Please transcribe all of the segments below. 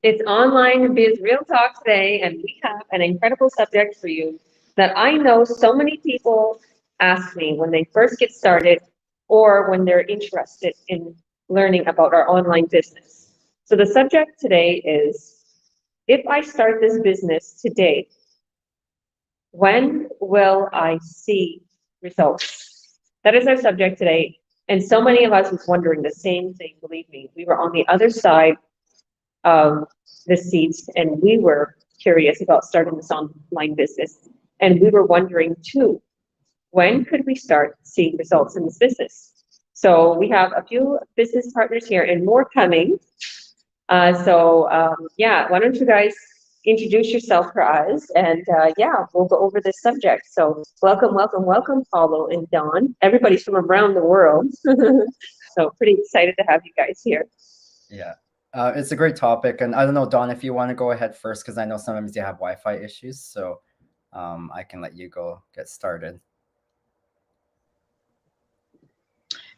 It's Online Biz Real Talk today, and we have an incredible subject for you that I know so many people ask me when they first get started or when they're interested in learning about our online business. So the subject today is, if I start this business today, when will I see results? That is our subject today. And so many of us was wondering the same thing, believe me. We were on the other side of the seats, and we were curious about starting this online business. And we were wondering too, when could we start seeing results in this business? So we have a few business partners here and more coming. Yeah, why don't you guys introduce yourself for us, and yeah, we'll go over this subject. So welcome, welcome, welcome, Paulo and Don. Everybody's from around the world. So pretty excited to have you guys here. Yeah, it's a great topic, and I don't know, Don, if you want to go ahead first, because I know sometimes you have Wi-Fi issues, so I can let you go get started.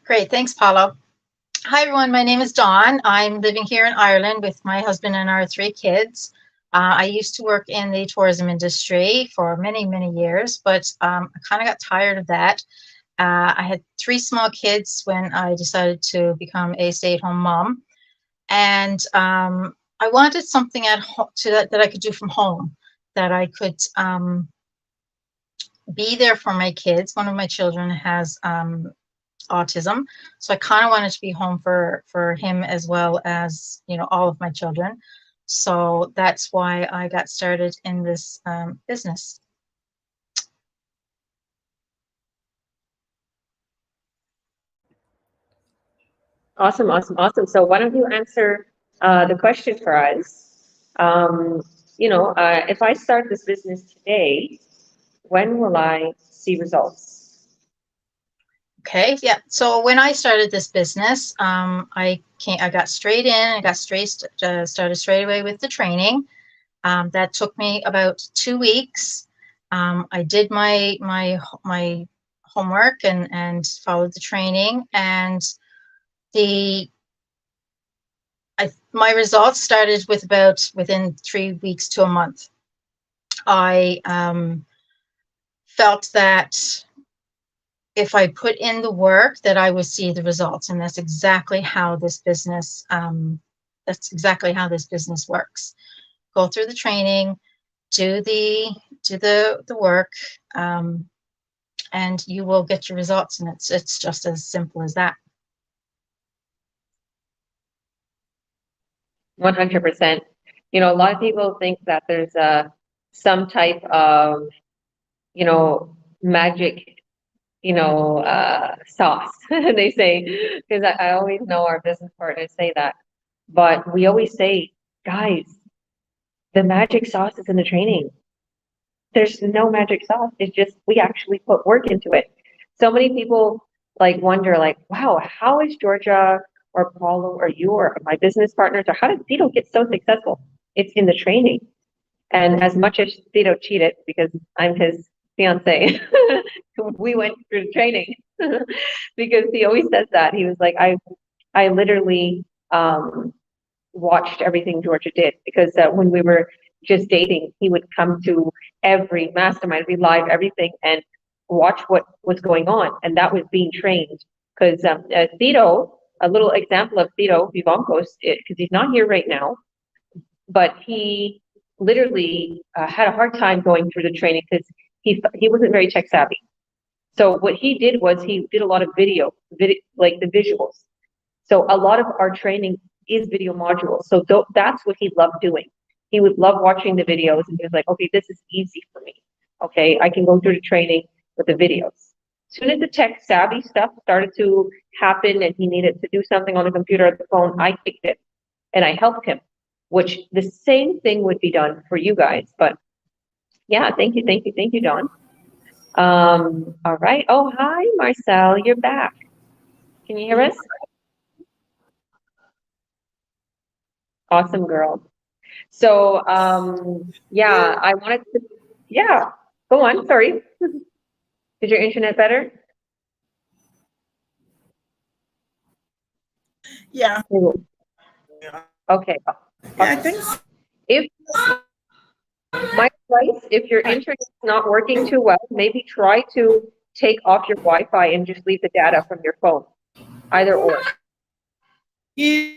Great, thanks, Paulo. Hi, everyone. My name is Dawn. I'm living here in Ireland with my husband and our 3 kids. I used to work in the tourism industry for many, many years, but I kind of got tired of that. I had 3 small kids when I decided to become a stay-at-home mom, and I wanted something at home that I could do from home, that I could be there for my kids. One of my children has autism, so I kind of wanted to be home for him as well as, you know, all of my children. So that's why I got started in this business. Awesome, awesome, awesome. So why don't you answer the question for us? If I start this business today, when will I see results? Okay, yeah. So when I started this business, I got straight in. I got started straight away with the training. That took me about 2 weeks. I did my homework and followed the training, and my results started within 3 weeks to a month. I felt that if I put in the work, that I would see the results, and that's exactly how this business works. Go through the training, do the work, and you will get your results, and it's just as simple as that. 100%. A lot of people think that there's some type of, magic, sauce. They say, because I always know our business partners say that, but we always say, guys, the magic sauce is in the training. There's no magic sauce. It's just we actually put work into it. So many people wonder wow, how is Georgia or Paulo or you or my business partners, or how did Tito get so successful? It's in the training. And as much as Tito cheated because I'm his fiance, we went through training because he always says that. He was like, I literally watched everything Georgia did, because when we were just dating, he would come to every mastermind, every live, everything, and watch what was going on. And that was being trained. Because Tito, a little example of Tito Vivancos, because he's not here right now, but he literally had a hard time going through the training because he wasn't very tech savvy. So what he did was he did a lot of video, like the visuals. So a lot of our training is video modules. So that's what he loved doing. He would love watching the videos, and he was like, okay, this is easy for me. Okay, I can go through the training with the videos. As soon as the tech savvy stuff started to happen and he needed to do something on the computer or the phone, I kicked it and I helped him, which the same thing would be done for you guys. But yeah, thank you, Dawn. All right. Oh, hi, Marcel, you're back. Can you hear us? Awesome, girl. So, yeah, I wanted to, yeah, go on. Sorry. Is your internet better? Yeah. Okay. Yeah, I think If my advice, if your internet's not working too well, maybe try to take off your Wi-Fi and just leave the data from your phone. Either or. yeah,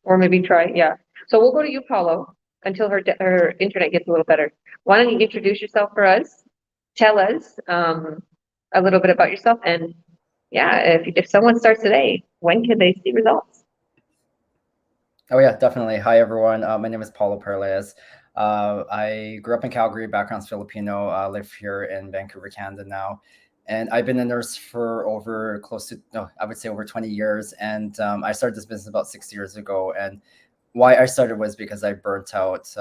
Or maybe try, yeah. So we'll go to you, Paulo, until her internet gets a little better. Why don't you introduce yourself for us? Tell us a little bit about yourself, and yeah, if someone starts today, when can they see results? Oh yeah, definitely. Hi everyone. My name is Paulo Perlez. I grew up in Calgary, background's Filipino. Live here in Vancouver, Canada now, and I've been a nurse for over close to no, I would say over 20 years. And I started this business about 6 years ago. And why I started was because I burnt out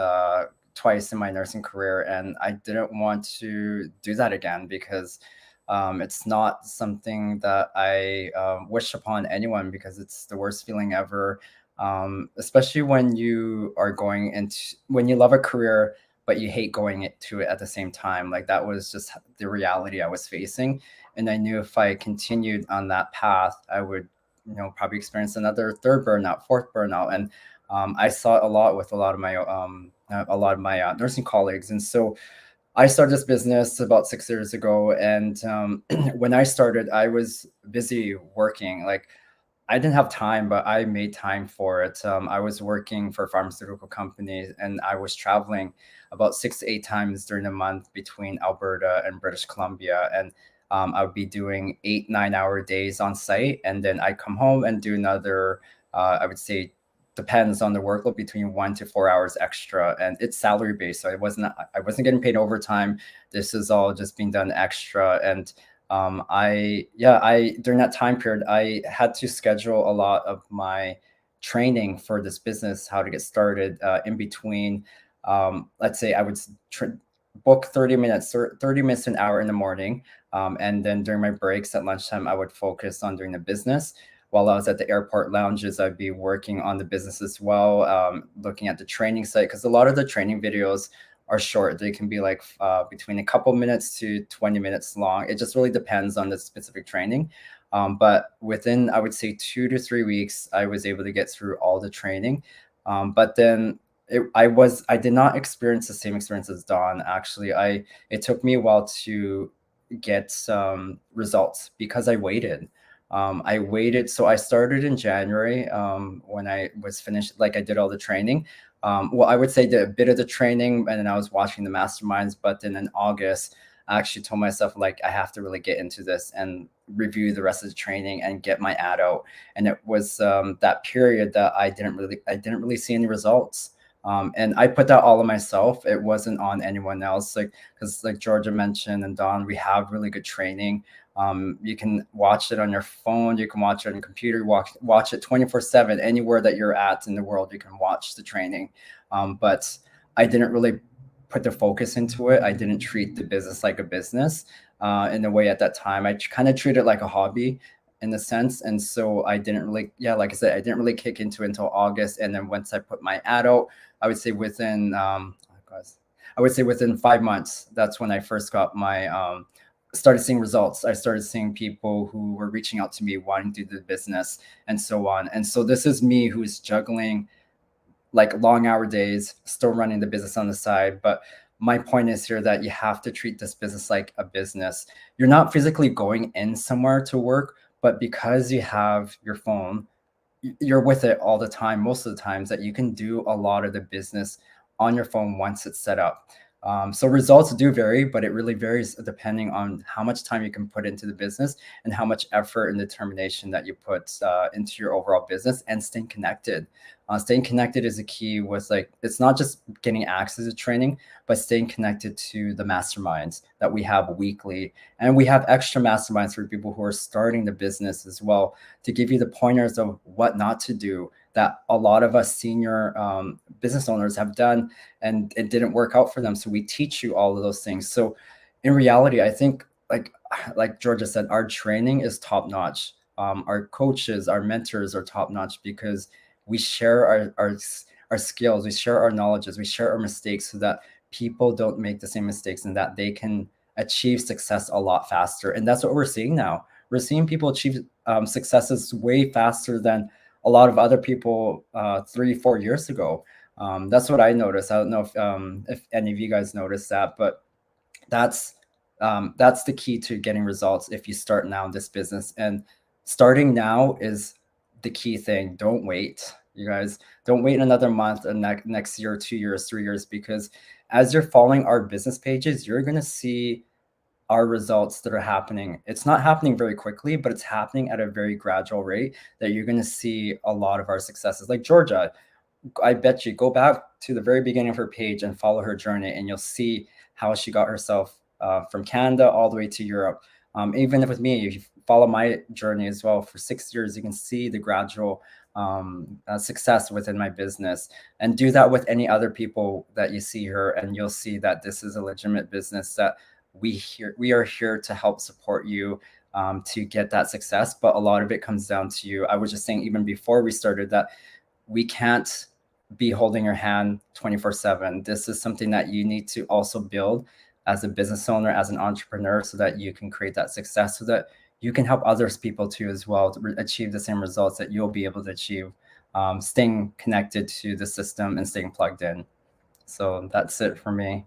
twice in my nursing career, and I didn't want to do that again because it's not something that I wish upon anyone because it's the worst feeling ever, especially when you are going into when you love a career but you hate to it at the same time. Like that was just the reality I was facing, and I knew if I continued on that path, I would, probably experience another third burnout, fourth burnout, and I saw a lot with a lot of my nursing colleagues, and so I started this business about 6 years ago. And when I started, I was busy working. Like I didn't have time, but I made time for it. I was working for pharmaceutical companies, and I was traveling about 6 to 8 times during the month between Alberta and British Columbia. And I would be doing 8, 9 hour days on site, and then I'd come home and do another. I would say depends on the workload between 1 to 4 hours extra, and it's salary based, so I wasn't getting paid overtime. This is all just being done extra. And I during that time period, I had to schedule a lot of my training for this business, how to get started, in between. Let's say I would book 30 minutes or 30 minutes to an hour in the morning. And then during my breaks at lunchtime, I would focus on doing the business. While I was at the airport lounges, I'd be working on the business as well, looking at the training site, because a lot of the training videos are short. They can be like between a couple minutes to 20 minutes long. It just really depends on the specific training. But within, I would say, 2 to 3 weeks, I was able to get through all the training. But then I did not experience the same experience as Don. Actually, it took me a while to get some results because I waited. I waited. So I started in January when I was finished, like I did all the training. Well, I would say did a bit of the training, and then I was watching the masterminds. But then in August, I actually told myself, like, I have to really get into this and review the rest of the training and get my ad out. And it was that period that I didn't really see any results. And I put that all on myself. It wasn't on anyone else. Like, because like Georgia mentioned and Don, we have really good training. You can watch it on your phone. You can watch it on your computer. Watch it 24/7 anywhere that you're at in the world. You can watch the training. But I didn't really put the focus into it. I didn't treat the business like a business in a way at that time. I kind of treated it like a hobby in a sense. And so I didn't really, yeah, like I said, I didn't really kick into it until August. And then once I put my ad out, I would say within, I would say within 5 months, that's when I first got my, started seeing results. I started seeing people who were reaching out to me wanting to do the business and so on. And so this is me who's juggling like long hour days, still running the business on the side. But my point is here that you have to treat this business like a business. You're not physically going in somewhere to work, but because you have your phone, you're with it all the time, most of the times, that you can do a lot of the business on your phone once it's set up. So results do vary, but it really varies depending on how much time you can put into the business and how much effort and determination that you put into your overall business and staying connected. Staying connected is a key with, like, it's not just getting access to training, but staying connected to the masterminds that we have weekly. And we have extra masterminds for people who are starting the business as well, to give you the pointers of what not to do that a lot of us senior business owners have done and it didn't work out for them. So we teach you all of those things. So in reality, I think like Georgia said, our training is top notch. Our coaches, our mentors are top notch because we share our skills, we share our knowledges, we share our mistakes so that people don't make the same mistakes and that they can achieve success a lot faster. And that's what we're seeing now. We're seeing people achieve successes way faster than a lot of other people 3-4 years ago. That's what I noticed. I don't know if any of you guys noticed that, but that's the key to getting results if you start now in this business. And starting now is the key thing. Don't wait, you guys. Don't wait another month, and next year, 2 years, 3 years, because as you're following our business pages, you're going to see our results that are happening. It's not happening very quickly, but it's happening at a very gradual rate that you're going to see a lot of our successes. Like Georgia, I bet you go back to the very beginning of her page and follow her journey, and you'll see how she got herself from Canada all the way to Europe. Even if with me, if you follow my journey as well for 6 years, you can see the gradual success within my business. And do that with any other people that you see here, and you'll see that this is a legitimate business that we are here to help support you to get that success. But a lot of it comes down to you. I was just saying even before we started that we can't be holding your hand 24/7. This is something that you need to also build as a business owner, as an entrepreneur, so that you can create that success, so that you can help others people too as well to achieve the same results that you'll be able to achieve, staying connected to the system and staying plugged in. So that's it for me.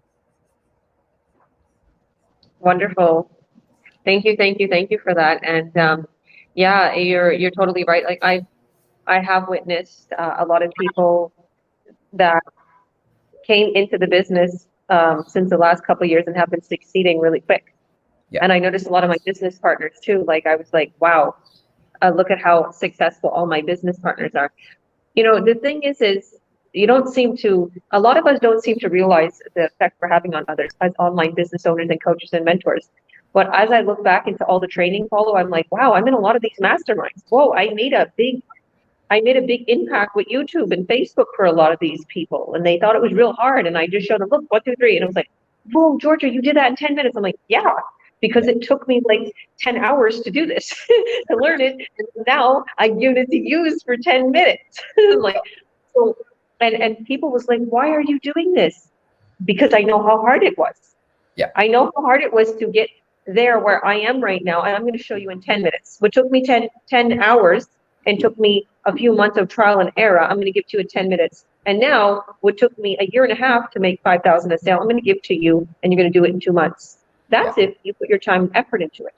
Wonderful. Thank you for that. And yeah, you're totally right. Like I have witnessed a lot of people that came into the business since the last couple of years and have been succeeding really quick. Yeah. And I noticed a lot of my business partners too. Like I was like, wow, look at how successful all my business partners are. You know, the thing is a lot of us don't seem to realize the effect we're having on others as online business owners and coaches and mentors. But as I look back into all the training follow, I'm like, wow, I'm in a lot of these masterminds. Whoa, I made a big impact with YouTube and Facebook for a lot of these people. And they thought it was real hard. And I just showed them, look, 1, 2, 3. And I was like, whoa, Georgia, you did that in 10 minutes. I'm like, yeah, because it took me like 10 hours to do this, to learn it. And now I give it to use for 10 minutes. Like, so, and people was like, why are you doing this? Because I know how hard it was. Yeah. I know how hard it was to get there where I am right now. And I'm going to show you in 10 minutes, what took me 10 hours and took me a few months of trial and error. I'm going to give to you in 10 minutes. And now what took me a year and a half to make 5,000 a sale, I'm going to give to you, and you're going to do it in 2 months. That's if you put your time and effort into it.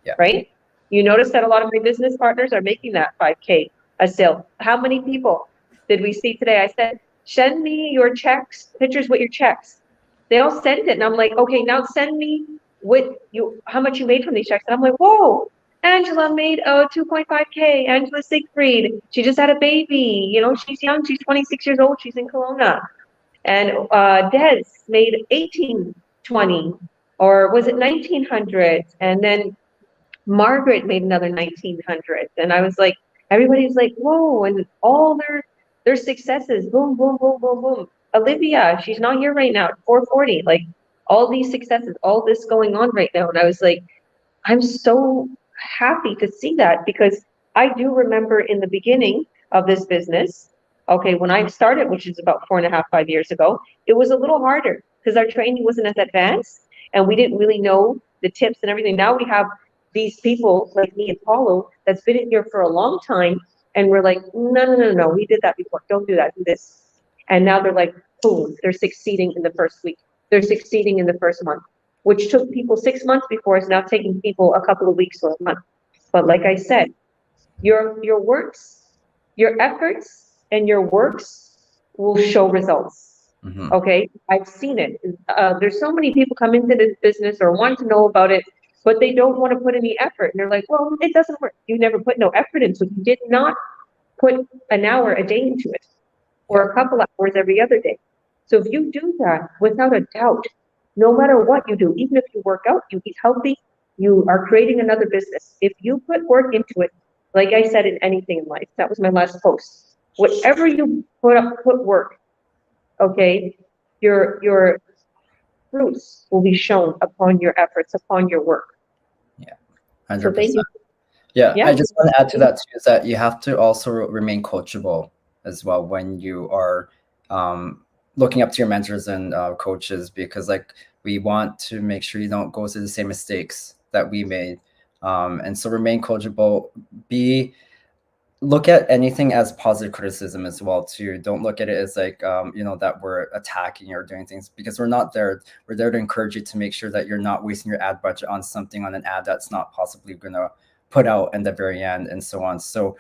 Yeah. Right? You notice that a lot of my business partners are making that 5K a sale. How many people did we see today? I said, send me your checks, pictures with your checks. They all sent it. And I'm like, okay, now send me how much you made from these checks. And I'm like, whoa, Angela made 2.5K. Angela Siegfried, she just had a baby. You know, she's young. She's 26 years old. She's in Kelowna. And Des made 1820, or was it 1900? And then Margaret made another 1900. And I was like, everybody's like, whoa, and all their successes, boom, boom, boom, boom, boom. Olivia, she's not here right now, 440. Like all these successes, all this going on right now. And I was like, I'm so happy to see that, because I do remember in the beginning of this business, okay, when I started, which is about 4.5, 5 years ago, it was a little harder because our training wasn't as advanced and we didn't really know the tips and everything. Now we have these people like me and Paulo that's been in here for a long time, and we're like, no, we did that before. Don't do that, do this. And now they're like, boom, they're succeeding in the first week. They're succeeding in the first month, which took people 6 months before is now taking people a couple of weeks or a month. But like I said, your works, your efforts and your works will show results. Mm-hmm. Okay, I've seen it. There's so many people come into this business or want to know about it, but they don't want to put any effort. And they're like, well, it doesn't work. You never put no effort into it. You did not put an hour a day into it, or a couple hours every other day. So if you do that, without a doubt, no matter what you do, even if you work out, you eat healthy, you are creating another business. If you put work into it, like I said in anything in life, that was my last post. Whatever you put work, okay, your fruits will be shown upon your efforts, upon your work. Yeah, 100%. So thank you. Yeah, Yeah. I just want to add to that too, is that you have to also remain coachable as well when you are looking up to your mentors and coaches, because like We want to make sure you don't go through the same mistakes that we made. And so remain coachable. Look at anything as positive criticism as well too. Don't look at it as like that we're attacking or doing things, because we're not there. We're there to encourage you to make sure that you're not wasting your ad budget on something, on an ad that's not possibly going to put out in the very end, and so on. So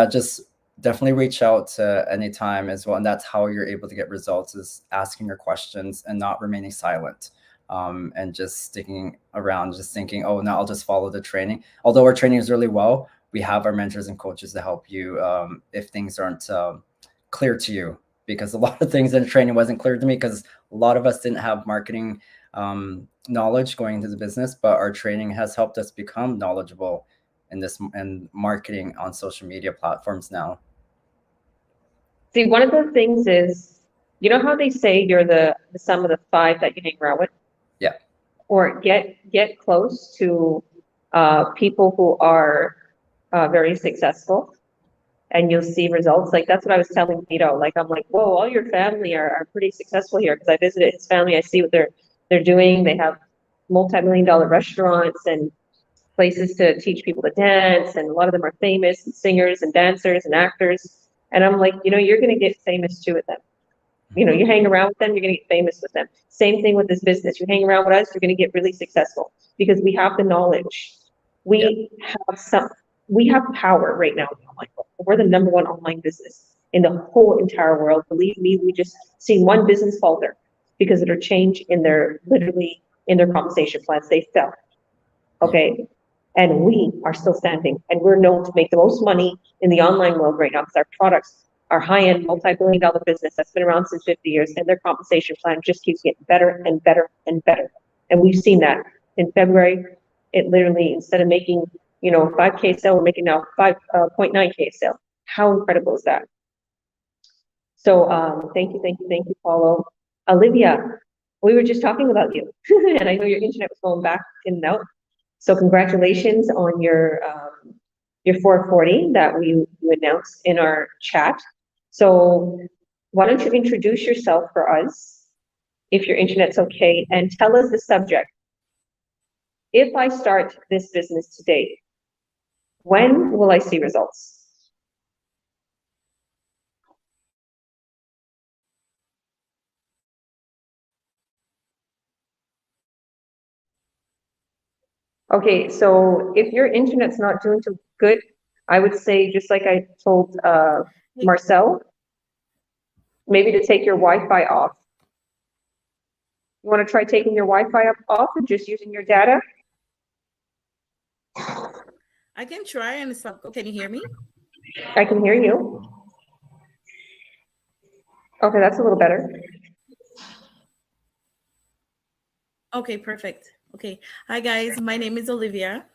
just definitely reach out to anytime as well. And that's how you're able to get results, is asking your questions and not remaining silent. And just sticking around, just thinking, oh, now I'll just follow the training. Although our training is really well, we have our mentors and coaches to help you if things aren't clear to you, because a lot of things in training wasn't clear to me, because a lot of us didn't have marketing knowledge going into the business, but our training has helped us become knowledgeable in this and marketing on social media platforms now. See, one of the things is, you know how they say you're the sum of the 5 that you hang around with? Yeah. Or get close to people who are very successful, and you'll see results. Like, that's what I was telling Vito. Like, I'm like, whoa, all your family are pretty successful here, because I visited his family. I see what they're doing. They have multi-million-dollar restaurants and places to teach people to dance, and a lot of them are famous, and singers and dancers and actors. And I'm like, you're going to get famous too with them. You hang around with them, you're going to get famous with them. Same thing with this business. You hang around with us, you're going to get really successful, because we have the knowledge. We have power right now in the online world. We're the number 1 online business in the whole entire world. Believe me, we just seen one business falter because of their change in their compensation plans. They fell. Okay. And we are still standing, and we're known to make the most money in the online world right now, because our products are high-end, multi-billion-dollar business that's been around since 50 years, and their compensation plan just keeps getting better and better and better. And we've seen that in February. It literally, instead of making 5K sale, we're making now 5.9K sale. How incredible is that? So thank you, Paulo. Olivia, we were just talking about you, and I know your internet was going back in and out. So congratulations on your 440 that we announced in our chat. So why don't you introduce yourself for us, if your internet's okay, and tell us the subject. If I start this business today, when will I see results? Okay, so if your internet's not doing too good, I would say, just like I told Marcel, maybe to take your Wi-Fi off. You want to try taking your Wi-Fi off and just using your data? I can try and stop. Can you hear me? I can hear you. Okay, that's a little better. Okay, perfect. Okay. Hi, guys. My name is Olivia.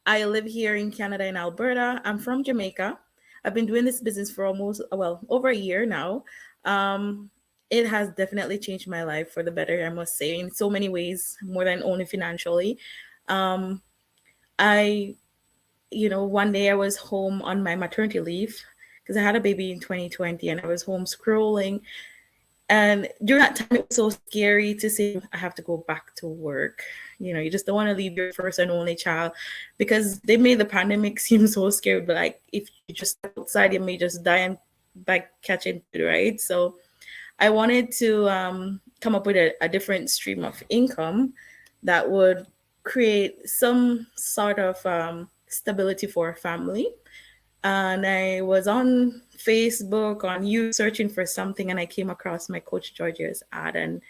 I live here in Canada, in Alberta. I'm from Jamaica. I've been doing this business for over a year now. It has definitely changed my life for the better, I must say, in so many ways, more than only financially. One day I was home on my maternity leave, because I had a baby in 2020, and I was home scrolling. And during that time, it was so scary to say, I have to go back to work. You just don't want to leave your first and only child, because they made the pandemic seem so scary. But like, if you just step outside, you may just die by catching it, right? So I wanted to come up with a different stream of income that would create some sort of stability for a family. And I was on Facebook, on you searching for something, and I came across my Coach Georgia's ad. And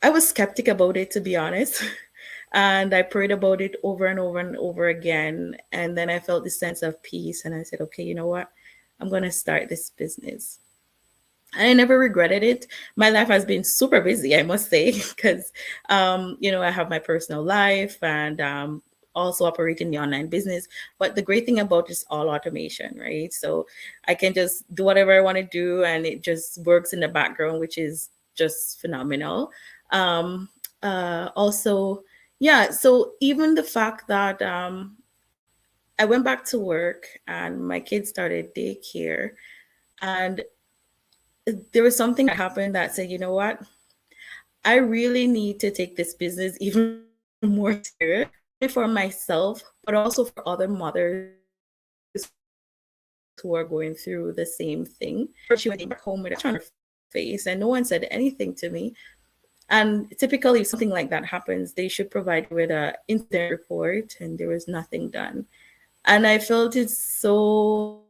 I was skeptic about it, to be honest. And I prayed about it over and over and over again. And then I felt this sense of peace, and I said, okay, you know what? I'm going to start this business. And I never regretted it. My life has been super busy, I must say, because I have my personal life, and also operating the online business. But the great thing about it is all automation, right? So I can just do whatever I want to do, and it just works in the background, which is just phenomenal. So even the fact that I went back to work and my kids started daycare, and there was something that happened that said, you know what, I really need to take this business even more serious for myself, but also for other mothers who are going through the same thing. She went back home with a on her face, and no one said anything to me. And typically, if something like that happens, they should provide with an incident report, and there was nothing done. And I felt it so.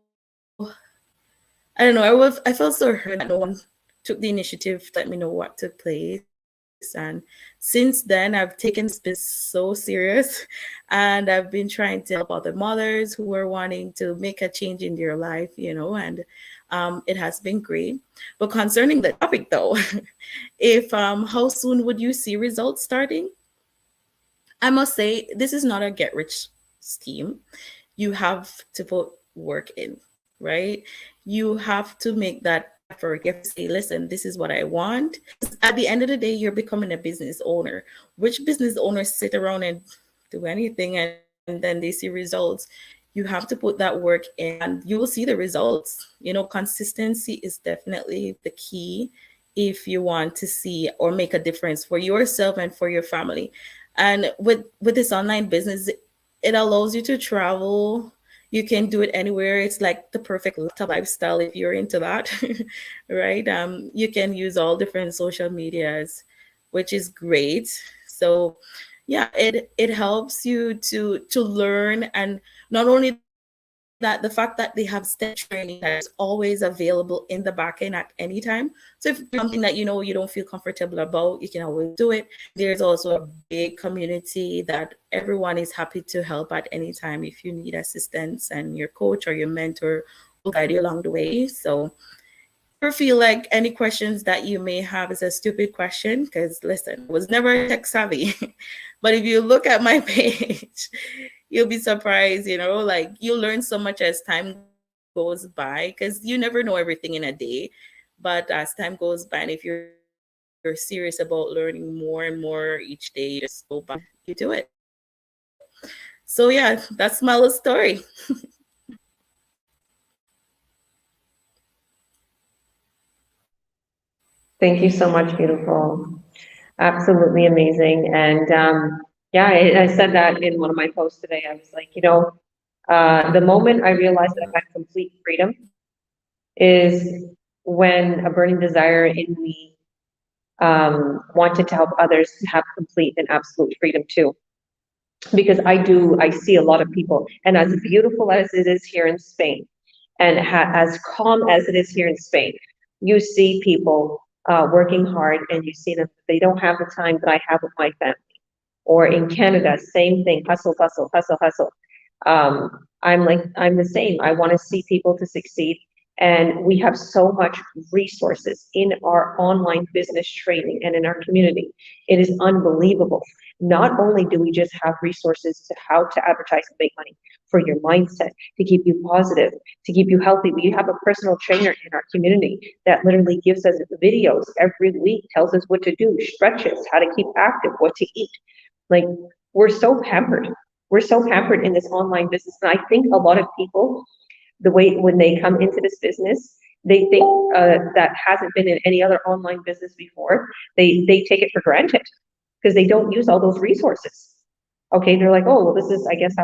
I don't know. I felt so hurt that no one took the initiative to let me know what took place. And since then, I've taken this so serious, and I've been trying to help other mothers who are wanting to make a change in their life, and it has been great. But concerning the topic, though, if how soon would you see results starting? I must say, this is not a get rich scheme. You have to put work in, right? You have to make that effort. You have to say, listen, this is what I want. At the end of the day, you're becoming a business owner. Which business owners sit around and do anything and then they see results? You have to put that work in and you will see the results. Consistency is definitely the key if you want to see or make a difference for yourself and for your family. And with this online business, it allows you to travel. You can do it anywhere. It's like the perfect lifestyle if you're into that, right? You can use all different social medias, which is great. So yeah, it helps you to learn, and not only that, the fact that they have step training that is always available in the back end at any time. So if there's something that you don't feel comfortable about, you can always do it. There's also a big community that everyone is happy to help at any time if you need assistance, and your coach or your mentor will guide you along the way. So ever feel like any questions that you may have is a stupid question, because listen, I was never tech savvy. But if you look at my page, you'll be surprised, like you'll learn so much as time goes by, because you never know everything in a day. But as time goes by, and if you're serious about learning more and more each day, you just go back, you do it. So yeah, that's my little story. Thank you so much, beautiful. Absolutely amazing. And yeah, I said that in one of my posts today. I was like, the moment I realized that I had complete freedom is when a burning desire in me wanted to help others have complete and absolute freedom too. Because I see a lot of people, and as beautiful as it is here in Spain, and as calm as it is here in Spain, you see people working hard, and you see them, they don't have the time that I have with my family. Or in Canada, same thing, hustle, hustle, hustle, hustle. I'm the same. I want to see people to succeed. And we have so much resources in our online business training and in our community. It is unbelievable. Not only do we just have resources to how to advertise and make money, for your mindset, to keep you positive, to keep you healthy. We have a personal trainer in our community that literally gives us videos every week, tells us what to do, stretches, how to keep active, what to eat. Like, we're so pampered. We're so pampered in this online business. And I think a lot of people, the way when they come into this business, they think that hasn't been in any other online business before. They take it for granted because they don't use all those resources. Okay, they're like, oh, well, this is, I guess,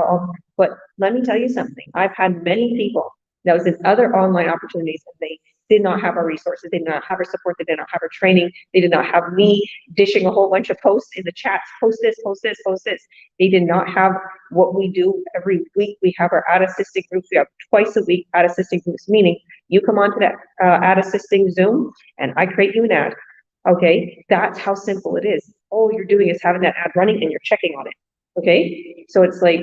but let me tell you something. I've had many people that was in other online opportunities, and they did not have our resources. They did not have our support. They did not have our training. They did not have me dishing a whole bunch of posts in the chats. Post this, post this, post this. They did not have what we do every week. We have our ad assisting groups. We have twice a week ad assisting groups, meaning you come onto that ad assisting Zoom and I create you an ad. Okay, that's how simple it is. All you're doing is having that ad running and you're checking on it. Okay, so it's like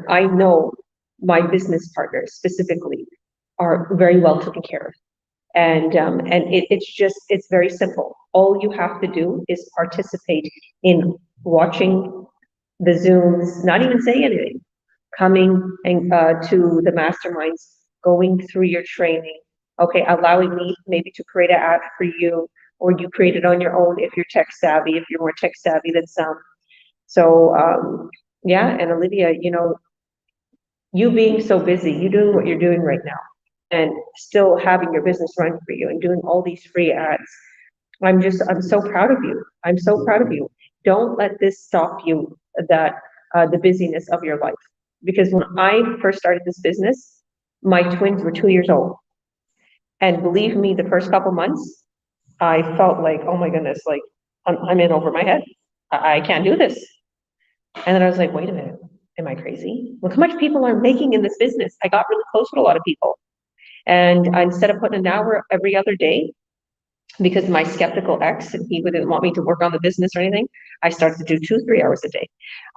I know my business partners specifically are very well taken care of. And it's very simple. All you have to do is participate in watching the Zooms, not even saying anything, coming and to the masterminds, going through your training, okay, allowing me maybe to create an ad for you, or you create it on your own if you're tech savvy, if you're more tech savvy than some. So yeah, and Olivia, you being so busy, you doing what you're doing right now, and still having your business run for you and doing all these free ads. I'm so proud of you. I'm so proud of you. Don't let this stop you, that, the busyness of your life. Because when I first started this business, my twins were 2 years old. And believe me, the first couple months, I felt like, oh my goodness, like, I'm in over my head. I can't do this. And then I was like, wait a minute, am I crazy? Look how much people are making in this business. I got really close with a lot of people. And instead of putting an hour every other day, because my skeptical ex, and he wouldn't want me to work on the business or anything, I started to do 2, 3 hours a day.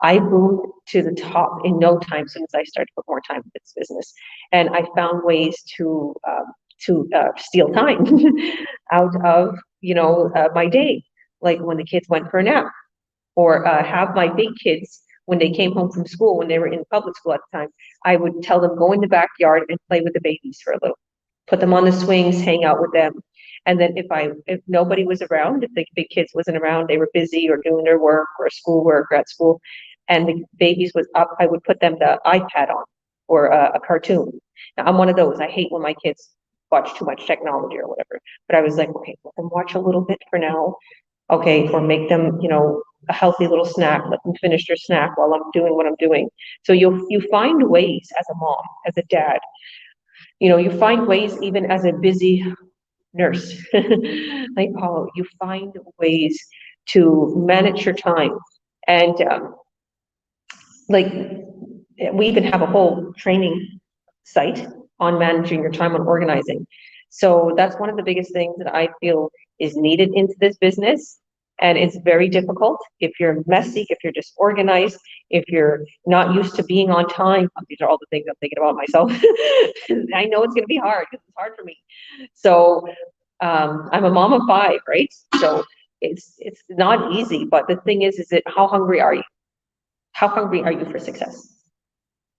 I boomed to the top in no time, as soon as I started to put more time into this business. And I found ways to steal time out of, my day. Like when the kids went for a nap, or have my big kids, when they came home from school, when they were in public school at the time, I would tell them, go in the backyard and play with the babies for a little. Put them on the swings, hang out with them. And then if nobody was around, if the big kids wasn't around, they were busy or doing their work or schoolwork or at school, and the babies was up, I would put them the iPad on, or a cartoon. Now, I'm one of those. I hate when my kids watch too much technology or whatever. But I was like, okay, let them watch a little bit for now. Okay, or make them, a healthy little snack. Let them finish their snack while I'm doing what I'm doing. So you find ways as a mom, as a dad. You find ways even as a busy nurse, like Paulo, you find ways to manage your time. And like, we even have a whole training site on managing your time, on organizing. So that's one of the biggest things that I feel is needed into this business. And it's very difficult if you're messy, if you're disorganized, if you're not used to being on time. These are all the things I'm thinking about myself. I know it's going to be hard, because it's hard for me. So I'm a mom of 5, right? So it's not easy, but the thing is that how hungry are you? How hungry are you for success?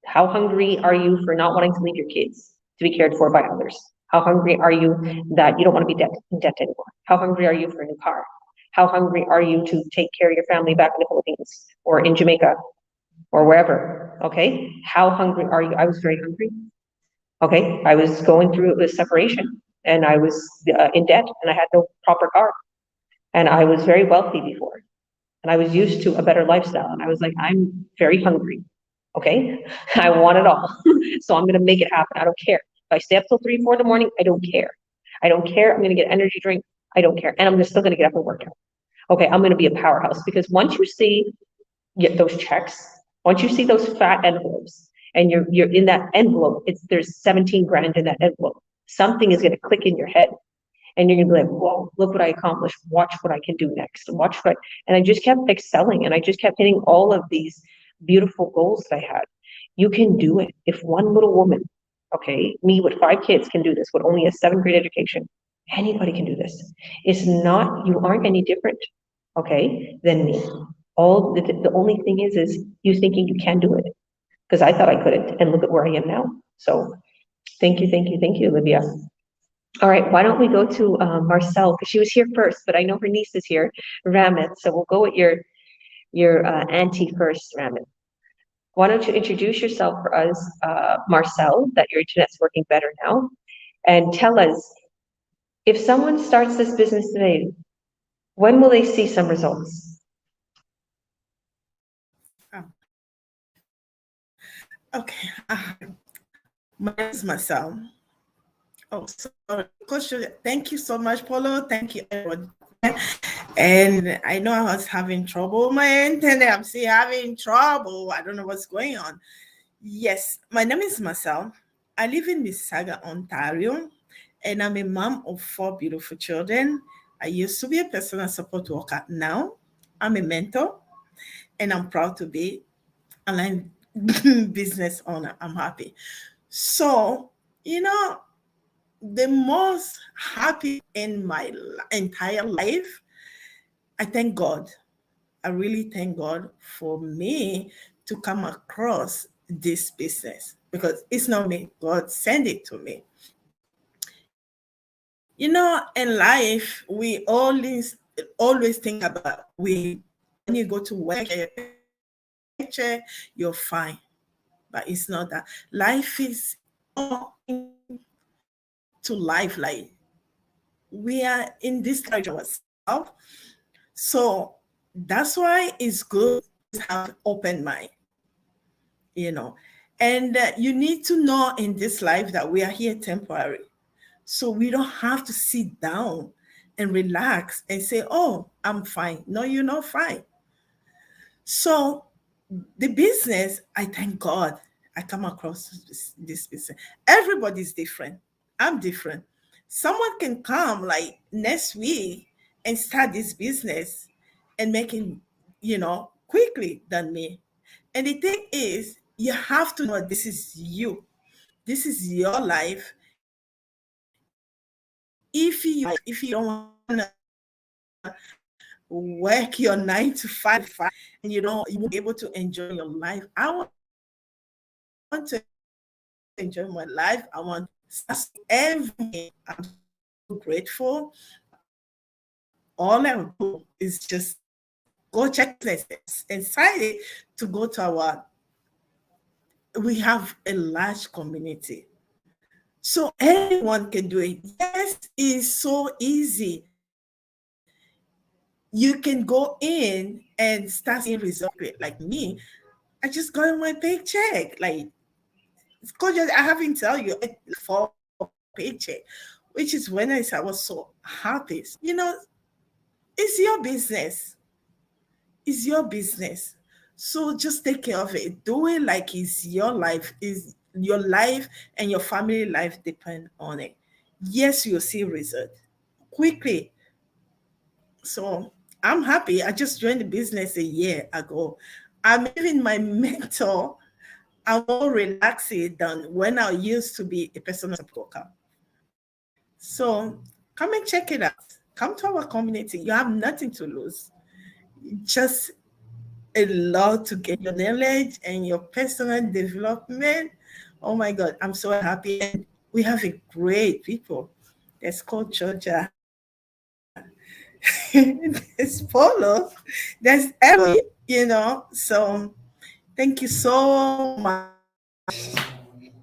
How hungry are you for not wanting to leave your kids to be cared for by others? How hungry are you that you don't want to be in debt anymore? How hungry are you for a new car? How hungry are you to take care of your family back in the Philippines or in Jamaica or wherever? Okay. How hungry are you? I was very hungry. Okay. I was going through a separation, and I was in debt, and I had no proper car, and I was very wealthy before, and I was used to a better lifestyle. And I was like, I'm very hungry. Okay. I want it all. So I'm going to make it happen. I don't care. If I stay up till 3, 4 in the morning, I don't care. I don't care. I'm going to get energy drink. I don't care. And I'm still going to get up and work out. Okay. I'm going to be a powerhouse, because once you see, get those checks, once you see those fat envelopes, and you're in that envelope, there's 17 grand in that envelope. Something is going to click in your head, and you're going to be like, whoa, look what I accomplished. Watch what I can do next. And I just kept excelling, and I just kept hitting all of these beautiful goals that I had. You can do it. If one little woman, okay, me with 5 kids can do this with only a 7th grade education, anybody can do this. You aren't any different, okay, than me. The only thing is you thinking you can do it, because I thought I couldn't, and look at where I am now. So thank you, Olivia. All right, why don't we go to Marcel, because she was here first, but I know her niece is here, Ramit. So we'll go with your auntie first, Ramit. Why don't you introduce yourself for us, Marcel, that your internet's working better now, and tell us, if someone starts this business today, when will they see some results? Okay. My name is Marcel. Oh, sorry. Coach, thank you so much, Paulo. Thank you, everyone. And I know I was having trouble with my internet. I'm still having trouble. I don't know what's going on. Yes, my name is Marcel. I live in Mississauga, Ontario, and I'm a mom of 4 beautiful children. I used to be a personal support worker. Now I'm a mentor, and I'm proud to be online business owner. I'm happy. So, the most happy in my entire life, I thank God. I really thank God for me to come across this business, because it's not me. God sent it to me. In life, we always think about when you go to work, you're fine. But it's not that. Life is to life. Like, we are in this country ourselves. So that's why it's good to have open mind, you know. And you need to know in this life that we are here temporary. So we don't have to sit down and relax and say, oh, I'm fine. No, you're not fine. So the business, I thank God I come across this business. Everybody's different. I'm different. Someone can come like next week and start this business and make it, quickly than me. And the thing is, you have to know this is you. This is your life. If you don't want to work your 9 to 5 and you won't be able to enjoy your life. I want to enjoy my life. I want everything. I'm so grateful. All I do is just go check places and excited to go to we have a large community. So anyone can do it. Yes, it's so easy. You can go in and start seeing results. Like me, I just got my paycheck. Like, I haven't tell you for paycheck, which is when I was so happy. It's your business. It's your business. So just take care of it. Do it like it's your life. Is your life and your family life depend on it. Yes, you'll see result quickly. So I'm happy. I just joined the business a year ago. I'm even my mentor. I'm more relaxed than when I used to be a personal worker. So come and check it out. Come to our community. You have nothing to lose. Just a lot to get your knowledge and your personal development. Oh my God, I'm so happy. And we have a great people. That's called Georgia. There's Polo. There's Emily, So thank you so much.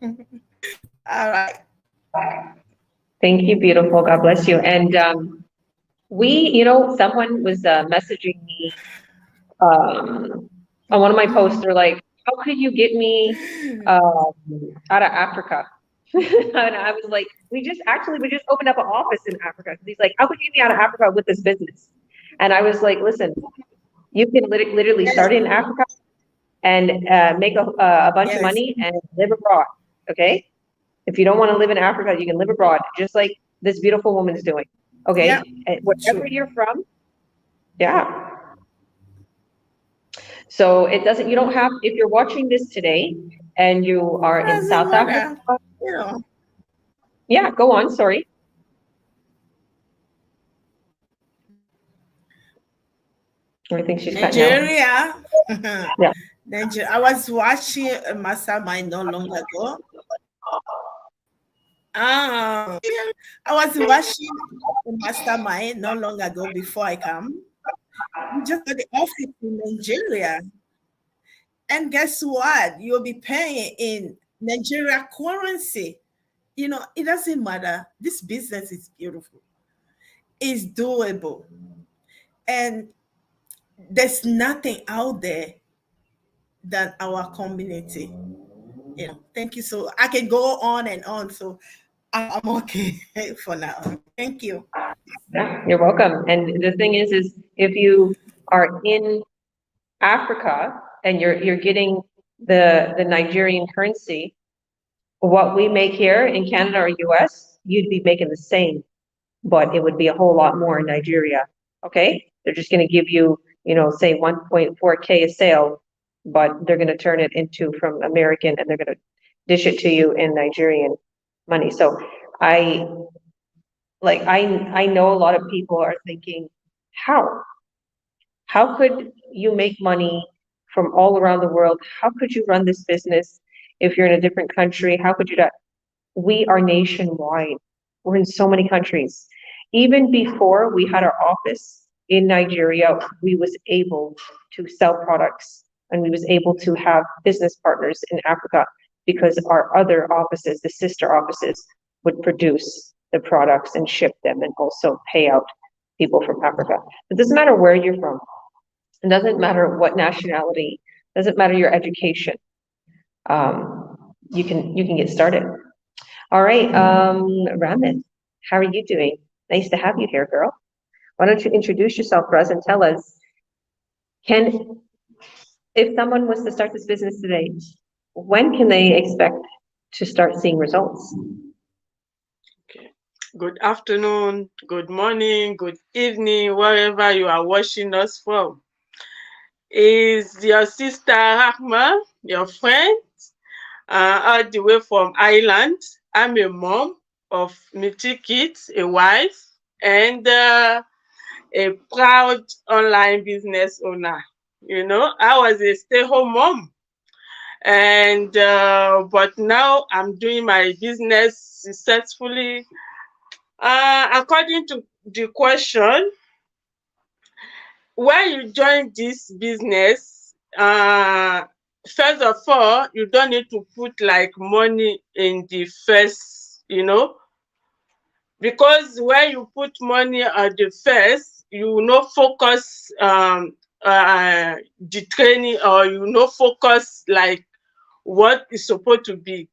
All right. Thank you, beautiful. God bless you. And someone was messaging me on one of my posts. They're like, how could you get me out of Africa? And I was like, we just opened up an office in Africa. He's like, how could you get me out of Africa with this business? And I was like, listen, you can literally start in Africa and make a bunch of money and live abroad. Okay. If you don't want to live in Africa, you can live abroad, just like this beautiful woman's doing. Okay. Yeah. And wherever you're from. Yeah. So you don't have, if you're watching this today and you are in South Africa. Yeah, go on. Sorry. I think she's Nigeria. Yeah. Nigeria. I was watching a mastermind not long ago. I was watching a mastermind not long ago before I come. We just got the office in Nigeria. And guess what? You'll be paying in Nigeria currency. It doesn't matter. This business is beautiful. It's doable. And there's nothing out there than our community. Thank you. So I can go on and on. So I'm okay for now. Thank you. Yeah, you're welcome. And the thing is if you are in Africa and you're getting the Nigerian currency, what we make here in Canada or US, you'd be making the same, but it would be a whole lot more in Nigeria. Okay? They're just going to give you, say 1.4K a sale, but they're going to turn it into from American and they're going to dish it to you in Nigerian money. So I know a lot of people are thinking, how could you make money from all around the world? How could you run this business if you're in a different country? How could you do that? We are nationwide. We're in so many countries. Even before we had our office in Nigeria, we was able to sell products and we was able to have business partners in Africa because our other offices, the sister offices, would produce the products and ship them and also pay out people from Africa. It doesn't matter where you're from. It doesn't matter what nationality, doesn't matter your education. You can get started. All right, Raman, how are you doing? Nice to have you here, girl. Why don't you introduce yourself for us and tell us, if someone was to start this business today, when can they expect to start seeing results? Good afternoon, good morning, good evening, wherever you are watching us from. Is your sister Rahma, your friend, all the way from Ireland. I'm a mom of 3 kids, a wife, and a proud online business owner. You know, I was a stay-home mom, and but now I'm doing my business successfully. According to the question, when you join this business, first of all, you don't need to put like money in the first, you know, because when you put money at the first, you no focus the training, or you no focus like what is supposed to be,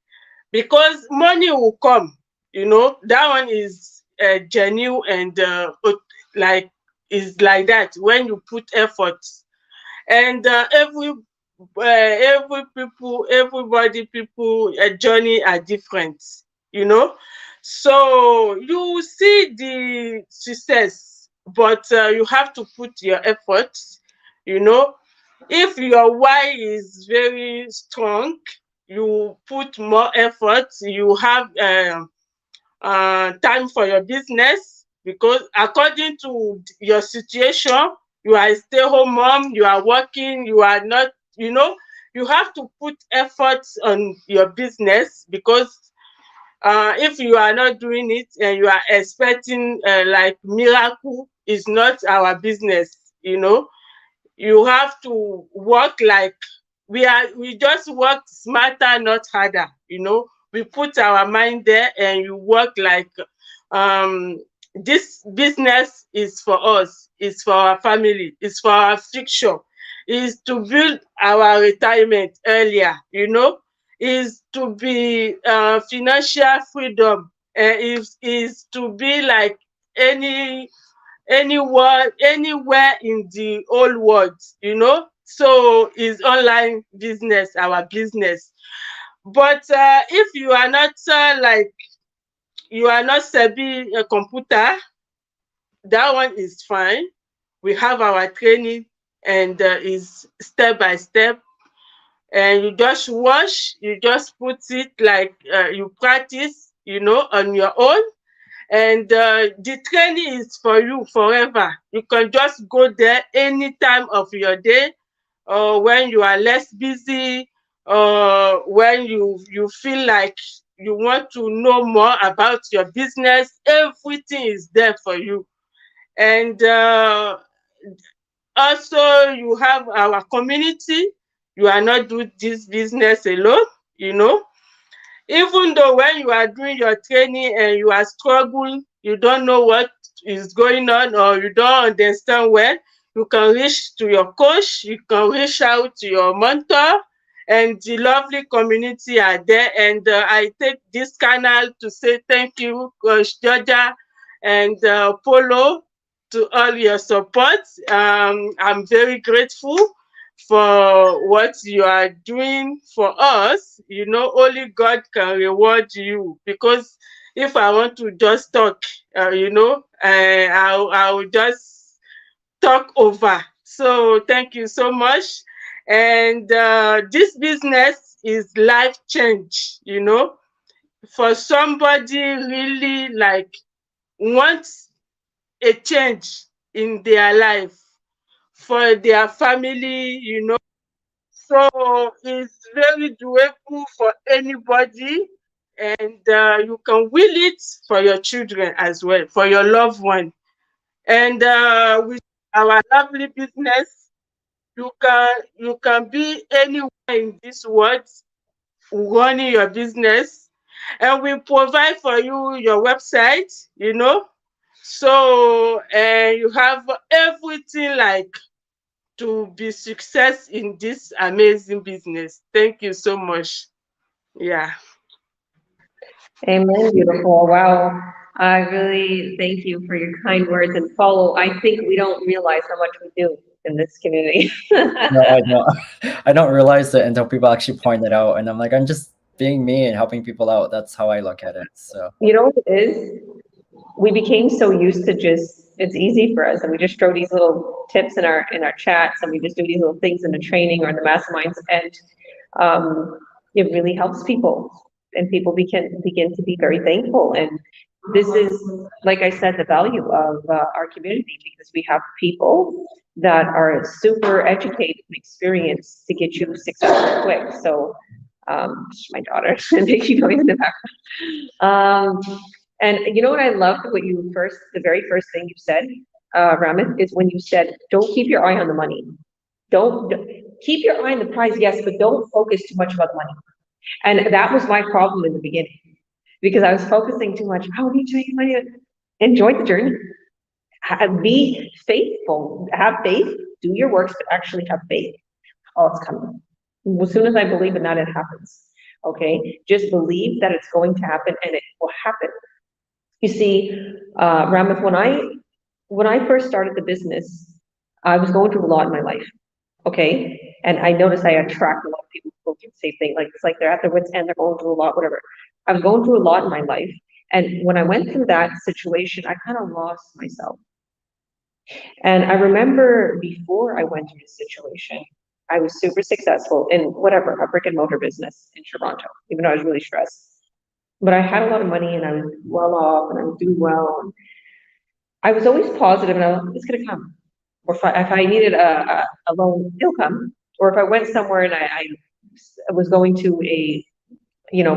because money will come, you know, that one is genuine, and like is like that when you put effort. And people journey are different, you know, so you see the success, but you have to put your effort, you know. If your why is very strong, you put more effort, you have time for your business, because according to your situation, you are a stay-home mom, you are working, you are not, you know, you have to put effort on your business, because if you are not doing it and you are expecting like miracle, is not our business, you know. You have to work like we just work smarter, not harder, you know. We put our mind there and you work like this business is for us, it's for our family, it's for our future, is to build our retirement earlier, you know, is to be financial freedom, is to be like anywhere in the whole world, you know. So is online business our business. But if you are not like you are not sabi a computer, that one is fine. We have our training, and is step by step, and you just watch, you just put it like you practice, you know, on your own. And the training is for you forever. You can just go there any time of your day, or when you are less busy, or when you feel like you want to know more about your business. Everything is there for you. And also you have our community. You are not doing this business alone, you know. Even though when you are doing your training and you are struggling, you don't know what is going on, or you don't understand well, you can reach to your coach, you can reach out to your mentor, and the lovely community are there. And I take this canal to say thank you, Coach Georgia and Polo, to all your support. I'm very grateful for what you are doing for us. You know, only God can reward you, because if I want to just talk, you know, I will just talk over. So thank you so much. And this business is life change, you know, for somebody really like wants a change in their life, for their family, you know. So it's very doable for anybody, and you can will it for your children as well, for your loved one. And with our lovely business, you can be anywhere in this world running your business. And we provide for you your website, you know. So you have everything like to be success in this amazing business. Thank you so much. Yeah. Amen, beautiful. Wow. I really thank you for your kind words and follow. I think we don't realize how much we do in this community. No, I don't. I don't realize it until people actually point it out, and I'm like, I'm just being me and helping people out. That's how I look at it. So You know what it is? We became so used to just, it's easy for us and we just throw these little tips in our chats and we just do these little things in the training or in the masterminds and it really helps people and people begin to be very thankful. And this is, like I said, the value of our community because we have people that are super educated and experienced to get you successful quick. So my daughter, and they keep going in the background. And you know what I loved, what you first, the very first thing you said, Ramit, is when you said, don't keep your eye on the money. Don't keep your eye on the prize, yes, but don't focus too much about the money. And that was my problem in the beginning because I was focusing too much. How do you make money? Enjoy the journey. Be faithful. Have faith. Do your works, but actually have faith. Oh, it's coming. As soon as I believe in that, it happens. Okay, just believe that it's going to happen, and it will happen. You see, Ramith, when I first started the business, I was going through a lot in my life. Okay, and I noticed I attract a lot of people who go through the same thing. Like it's like they're at their wits' end, they're going through a lot, whatever. I was going through a lot in my life, and when I went through that situation, I kind of lost myself. And I remember before I went through this situation, I was super successful in whatever, a brick and mortar business in Toronto, even though I was really stressed. But I had a lot of money and I was well off and I was doing well. I was always positive and I was, it's gonna come. Or if I needed a loan, it'll come. Or if I went somewhere and I was going to a,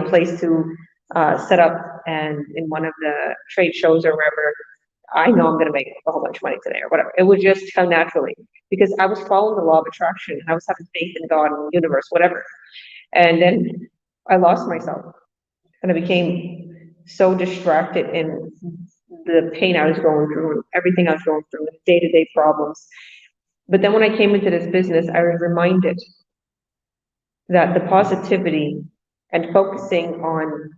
place to set up and in one of the trade shows or wherever, I know I'm gonna make a whole bunch of money today or whatever. It would just come naturally because I was following the law of attraction and I was having faith in God and the universe, whatever. And then I lost myself and I became so distracted in the pain I was going through, everything I was going through, day-to-day problems. But then when I came into this business, I was reminded that the positivity and focusing on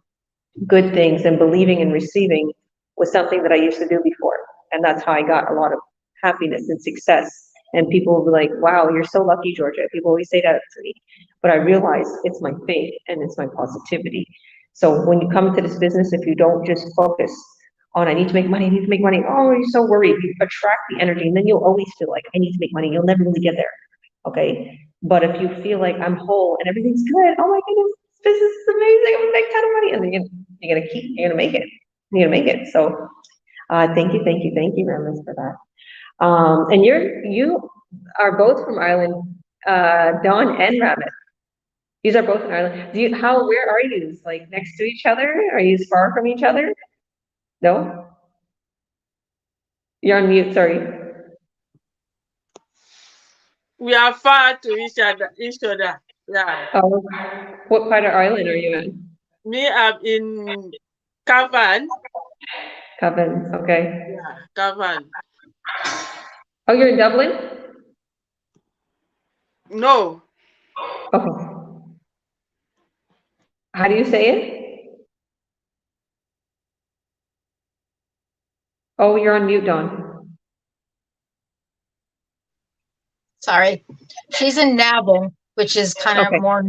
good things and believing and receiving was something that I used to do before. And that's how I got a lot of happiness and success. And people will be like, wow, you're so lucky, Georgia. People always say that to me. But I realize it's my faith and it's my positivity. So when you come into this business, if you don't just focus on, I need to make money, oh, you're so worried. You attract the energy and then you'll always feel like, I need to make money. You'll never really get there. Okay. But if you feel like I'm whole and everything's good, oh my goodness, this is amazing. I'm gonna make a ton of money. And then you're gonna make it. You're gonna make it. So thank you, Ramis, for that. And you are both from Ireland, Dawn and Ramis. These are both in Ireland. Where are you? Like next to each other? Are you far from each other? No? You're on mute, sorry. We are far to each other. Yeah. Oh, what part of Ireland are you in? Me, I'm in Cavan. Cavan, okay. Yeah, Cavan. Oh, you're in Dublin? No. Okay. How do you say it? Oh, you're on mute, Dawn. Sorry. She's in Navan, which is kind of more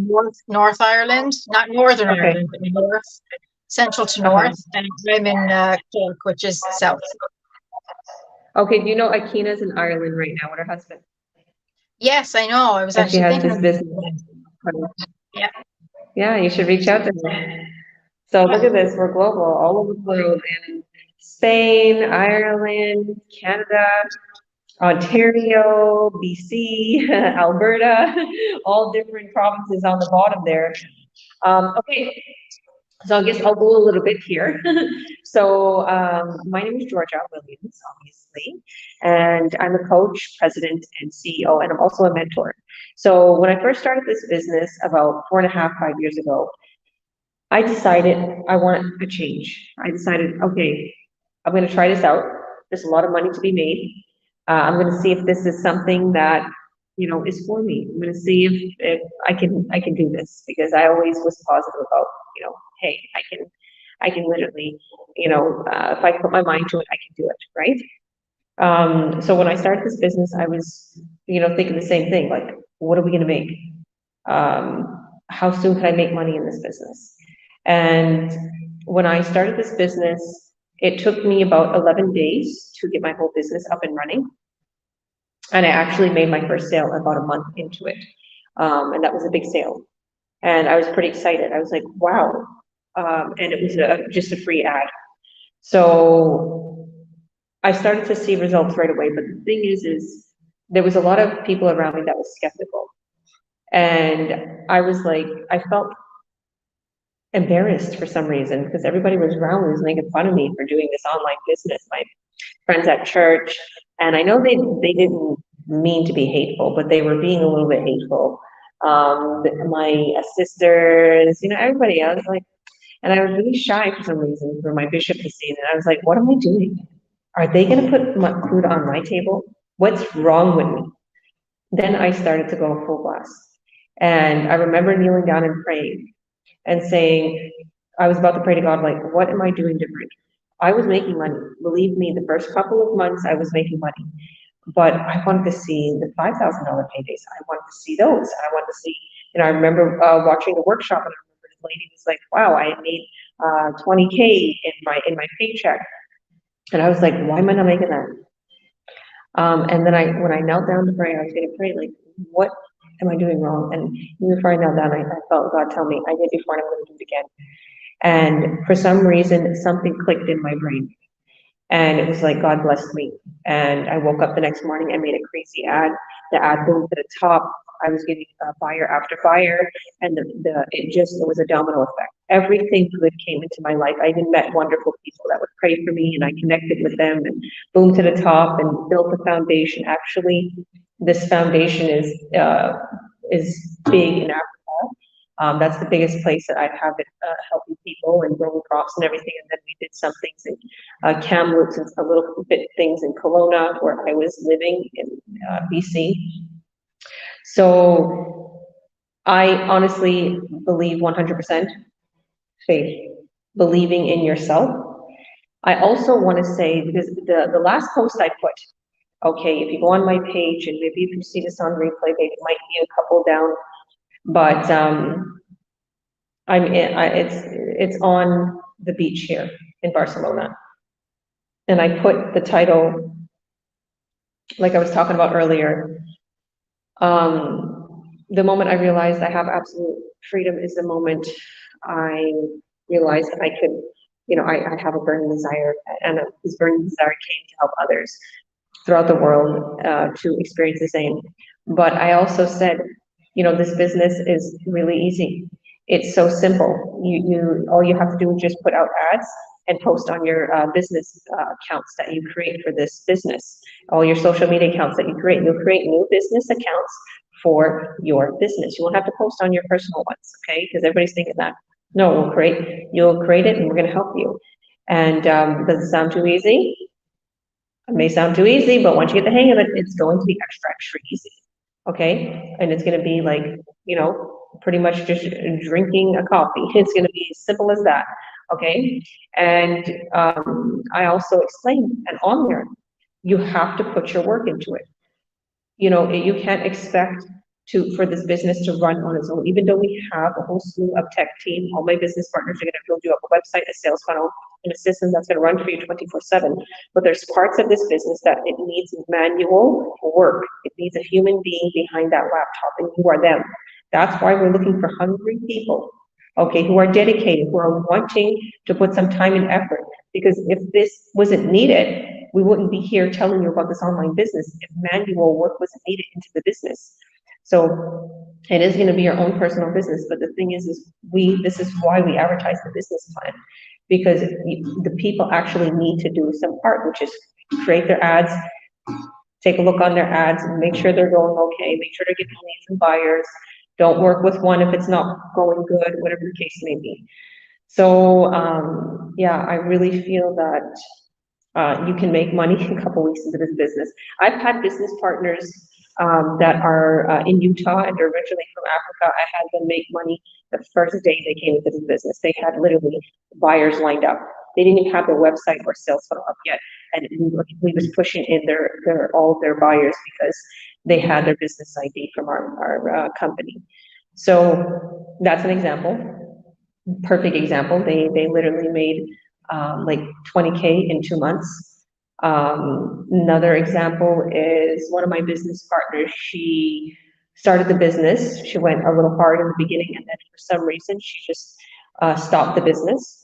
North Ireland, not Northern Ireland, but north, central to north. And I'm in Cork, which is south. Okay, do you know Akina's in Ireland right now with her husband? Yes, I know. I was actually thinking of this business. Yeah. Yeah, you should reach out to her. So look at this, we're global, all over the world, in Spain, Ireland, Canada, Ontario, BC, Alberta, all different provinces on the bottom there. Okay, so I guess I'll go a little bit here. So my name is Georgia Williams, obviously, and I'm a coach, president, and CEO, and I'm also a mentor. So when I first started this business about 4.5, 5 years ago, I decided I want a change. I decided, okay, I'm gonna try this out. There's a lot of money to be made. I'm gonna see if this is something that, is for me. I'm gonna see if I can do this, because I always was positive about, hey, I can literally, if I put my mind to it, I can do it, right? So when I started this business, I was, thinking the same thing, like, what are we gonna make? How soon can I make money in this business? And when I started this business, it took me about 11 days to get my whole business up and running. And I actually made my first sale about a month into it. And that was a big sale. And I was pretty excited. I was like, wow. And it was just a free ad. So I started to see results right away. But the thing is there was a lot of people around me that was skeptical. And I was like, I felt embarrassed for some reason, because everybody was around me was making fun of me for doing this online business. My friends at church, and I know they didn't mean to be hateful, but they were being a little bit hateful. My sisters, everybody else, like, and I was really shy for some reason for my bishop to see it. And I was like, what am I doing? Are they going to put my food on my table? What's wrong with me? Then I started to go full blast. And I remember kneeling down and praying and saying, I was about to pray to God, like, what am I doing different? I was making money. Believe me, the first couple of months I was making money. But I wanted to see the $5,000 paydays. I wanted to see those. I wanted to see, I remember watching the workshop, and I remember the lady was like, wow, I made 20K in my paycheck. And I was like, why am I not making that? And then when I knelt down to pray, I was going to pray, like, what am I doing wrong? And even before I knelt down, I felt God tell me, I did it before and I'm going to do it again. And for some reason, something clicked in my brain. And it was like God blessed me. And I woke up the next morning and made a crazy ad. The ad boomed to the top. I was getting buyer after buyer, and it was a domino effect. Everything good came into my life. I even met wonderful people that would pray for me, and I connected with them, and boomed to the top and built a foundation. Actually, this foundation is big in Africa. That's the biggest place that I have it helping people and growing crops and everything. And then we did some things in Kamloops and a little bit things in Kelowna, where I was living in BC. So I honestly believe 100% faith, believing in yourself. I also want to say, because the last post I put, okay, if you go on my page, and maybe if you see this on replay, maybe it might be a couple down, but it's on the beach here in Barcelona. And I put the title, like I was talking about earlier, the moment I realized I have absolute freedom is the moment I realized that I could, I have a burning desire, and this burning desire came to help others throughout the world to experience the same. But I also said, this business is really easy. It's so simple. All you have to do is just put out ads and post on your business accounts that you create for this business. All your social media accounts that you create. You'll create new business accounts for your business. You won't have to post on your personal ones, okay? Because everybody's thinking that. No, you'll create it, and we're going to help you. And does it sound too easy? It may sound too easy, but once you get the hang of it, it's going to be extra, extra easy. Okay? And it's going to be like, pretty much just drinking a coffee. It's going to be as simple as that. Okay? And I also explained, and on there, you have to put your work into it. You can't expect for this business to run on its own. Even though we have a whole slew of tech team, all my business partners are going to build you up a website, a sales funnel, and a system that's going to run for you 24/7. But there's parts of this business that it needs manual work. It needs a human being behind that laptop, and you are them. That's why we're looking for hungry people, okay, who are dedicated, who are wanting to put some time and effort. Because if this wasn't needed, we wouldn't be here telling you about this online business if manual work wasn't needed into the business. So it is going to be your own personal business. But the thing is this is why we advertise the business plan, because the people actually need to do some part, which is create their ads, take a look on their ads, and make sure they're going okay, make sure they're getting leads and buyers. Don't work with one if it's not going good, whatever the case may be. So, yeah, I really feel that you can make money a couple weeks into this business. I've had business partners that are in Utah and are originally from Africa. I had them make money the first day they came into this business. They had literally buyers lined up. They didn't even have their website or sales funnel up yet, and we was pushing in all of their buyers because they had their business ID from our company. So that's an example, perfect example. They literally made like 20K in 2 months. Another example is one of my business partners. She started the business. She went a little hard in the beginning, and then for some reason, she just stopped the business.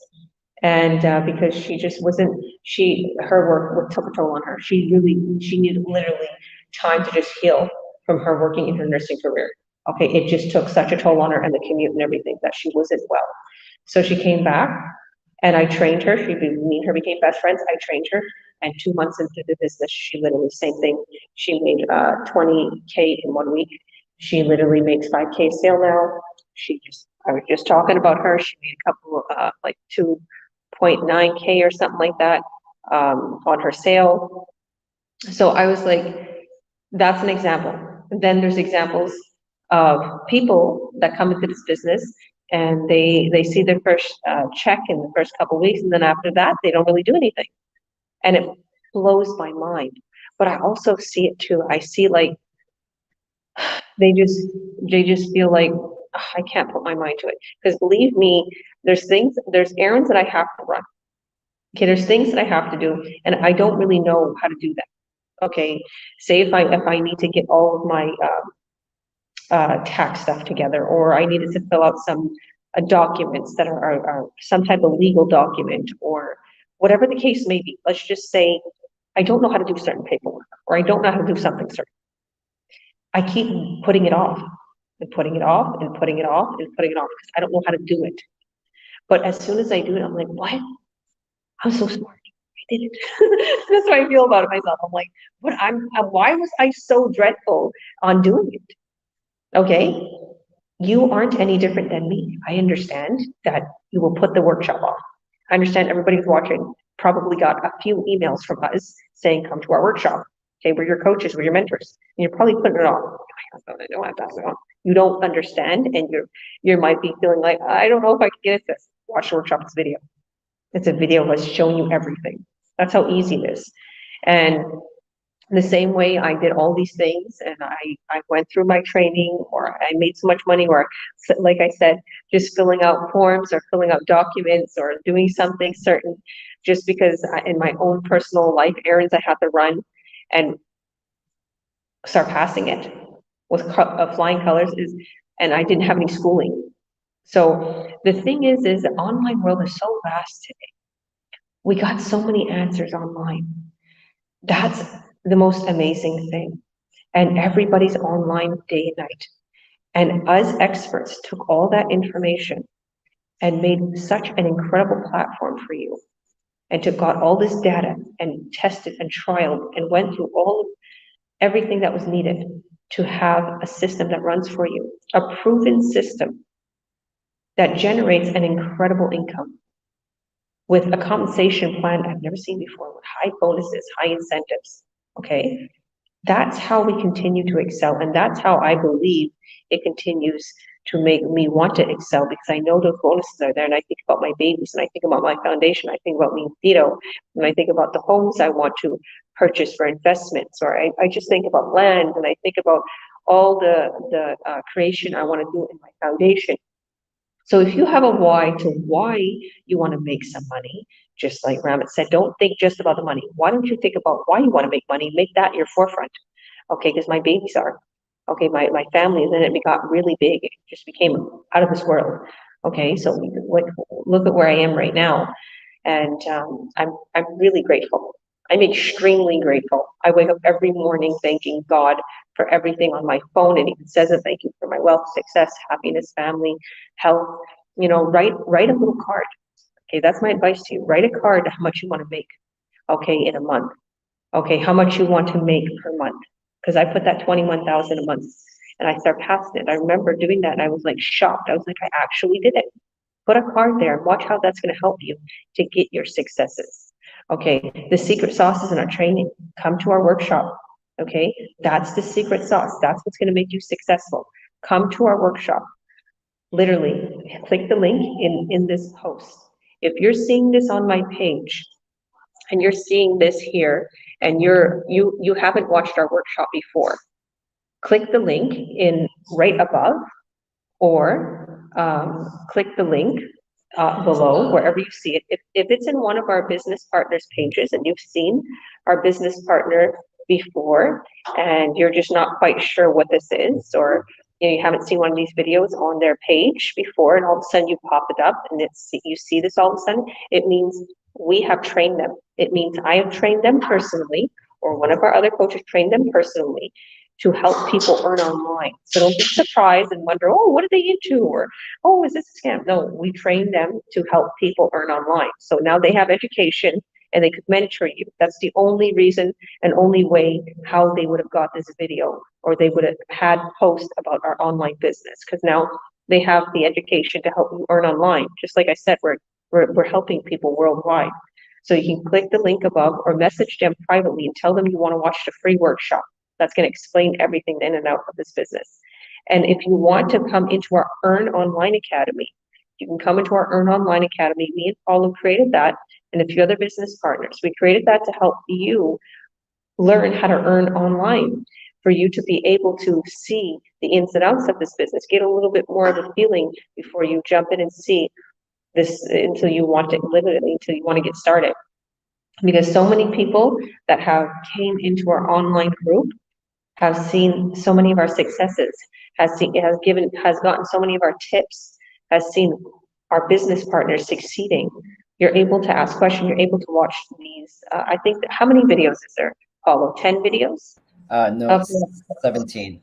And because she just wasn't, her work took a toll on her. She needed literally time to just heal from her working in her nursing career. Okay, it just took such a toll on her and the commute and everything that she wasn't well. So she came back and I trained her. Me and her became best friends. I trained her, and 2 months into the business, she literally, same thing. She made 20K in 1 week. She literally makes 5K sale now. I was just talking about her. She made a couple, like 2.9K or something like that, on her sale. So I was like, that's an example. And then there's examples of people that come into this business and they see their first check in the first couple of weeks, and then after that, they don't really do anything. And it blows my mind. But I also see it too. I see like they just feel like, "Ugh, I can't put my mind to it." Because believe me, there's errands that I have to run. Okay, there's things that I have to do, and I don't really know how to do that. Okay, say if I need to get all of my tax stuff together, or I needed to fill out some documents that are some type of legal document, or whatever the case may be. Let's just say I don't know how to do certain paperwork, or I don't know how to do something certain. I keep putting it off and putting it off and putting it off and putting it off because I don't know how to do it. But as soon as I do it, I'm like, what? I'm so smart. I did it. That's how I feel about it myself. I'm like, why was I so dreadful on doing it? Okay, you aren't any different than me. I understand that you will put the workshop off. I understand everybody who's watching probably got a few emails from us saying, come to our workshop. Okay, we're your coaches, we're your mentors. And you're probably putting it off. I don't have that on. You don't understand, and you might be feeling like, I don't know if I can get at this. Watch the workshop, this video. It's a video that's showing you everything. That's how easy it is. And the same way I did all these things, and I went through my training, or I made so much money, or like I said, just filling out forms or filling out documents or doing something certain, just because in my own personal life errands I had to run and surpassing it with flying colors and I didn't have any schooling. So the thing is the online world is so vast today. We got so many answers online. That's the most amazing thing. And everybody's online day and night. And us experts took all that information and made such an incredible platform for you, and got all this data and tested and trialed and went through everything that was needed to have a system that runs for you, a proven system that generates an incredible income with a compensation plan I've never seen before, with high bonuses, high incentives. Okay, that's how we continue to excel, and that's how I believe it continues to make me want to excel, because I know those bonuses are there, and I think about my babies, and I think about my foundation, I think about me and Tito, and I think about the homes I want to purchase for investments, or I just think about land, and I think about all the creation I want to do in my foundation. So if you have a why to why you want to make some money, just like Ramit said, don't think just about the money. Why don't you think about why you want to make money? Make that your forefront. Okay, because my babies are. Okay, my family, and then it got really big. It just became out of this world. Okay, so look at where I am right now, and I'm really grateful. I'm extremely grateful. I wake up every morning thanking God for everything on my phone. It even says it, thank you for my wealth, success, happiness, family, health. You know, write a little card. Okay, that's my advice to you. Write a card how much you want to make, okay, in a month. Okay, how much you want to make per month. Because I put that 21,000 a month and I surpassed it. I remember doing that and I was like shocked. I was like, I actually did it. Put a card there and watch how that's going to help you to get your successes. Okay, the secret sauce is in our training. Come to our workshop. Okay, that's the secret sauce. That's what's going to make you successful. Come to our workshop. Literally, click the link in this post. If you're seeing this on my page and you're seeing this here and you haven't watched our workshop before, click the link in right above, or click the link below, wherever you see it. If it's in one of our business partners pages and you've seen our business partner before and you're just not quite sure what this is, or you haven't seen one of these videos on their page before, and all of a sudden you pop it up and you see this all of a sudden, it means we have trained them. It means I have trained them personally, or one of our other coaches trained them personally to help people earn online. So don't be surprised and wonder, oh, what are they into? Or, oh, is this a scam? No, we train them to help people earn online. So now they have education and they could mentor you. That's the only reason and only way how they would have got this video, or they would have had posts about our online business, because now they have the education to help you earn online. Just like I said, we're helping people worldwide. So you can click the link above or message them privately and tell them you want to watch the free workshop. That's going to explain everything in and out of this business. And if you want to come into our Earn Online Academy, you can come into our Earn Online Academy. Me and Paulo created that, and a few other business partners. We created that to help you learn how to earn online, for you to be able to see the ins and outs of this business, get a little bit more of a feeling before you jump in and see this until you want to literally, until you want to get started. Because so many people that have came into our online group have seen so many of our successes, has gotten so many of our tips, has seen our business partners succeeding. You're able to ask questions, you're able to watch these. I think, how many videos is there, Paulo? 10 videos? No, Okay. it's 17.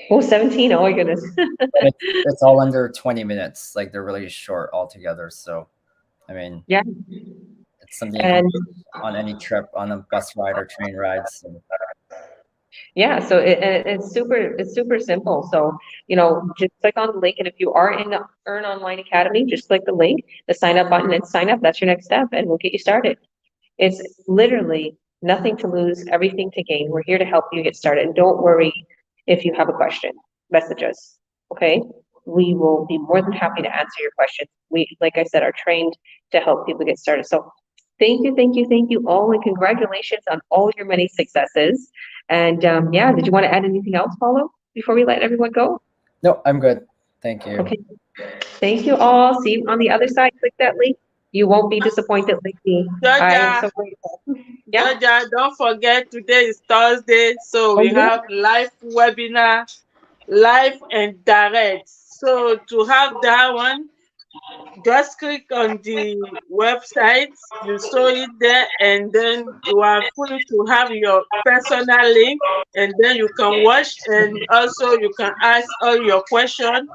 Oh, 17, oh my goodness. It's all under 20 minutes. Like, they're really short altogether. So, I mean, Yeah. it's something you can do on any trip, on a bus ride or train ride. So. Yeah, so it's super simple. So, just click on the link, and if you are in the Earn Online Academy, just click the link, the sign up button, and sign up. That's your next step, and we'll get you started. It's literally nothing to lose, everything to gain. We're here to help you get started. And don't worry if you have a question, message us, okay? We will be more than happy to answer your questions. We, like I said, are trained to help people get started. So thank you all, and congratulations on all your many successes. And yeah, did you want to add anything else, Paulo, before we let everyone go? No, I'm good. Thank you. Okay. Thank you all. See you on the other side. Click that link. You won't be disappointed like me. I am so grateful. Yeah. Georgia, don't forget today is Thursday, so we yeah. have live webinar, live and direct. So to have that one, just click on the website, you saw it there, and then you are free to have your personal link, and then you can watch, and also you can ask all your questions,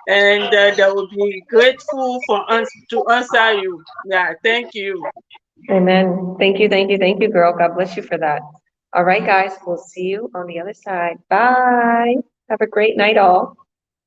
and they will be grateful for us to answer you. Yeah, thank you. Amen. Thank you, girl. God bless you for that. All right, guys, we'll see you on the other side. Bye. Have a great night, all.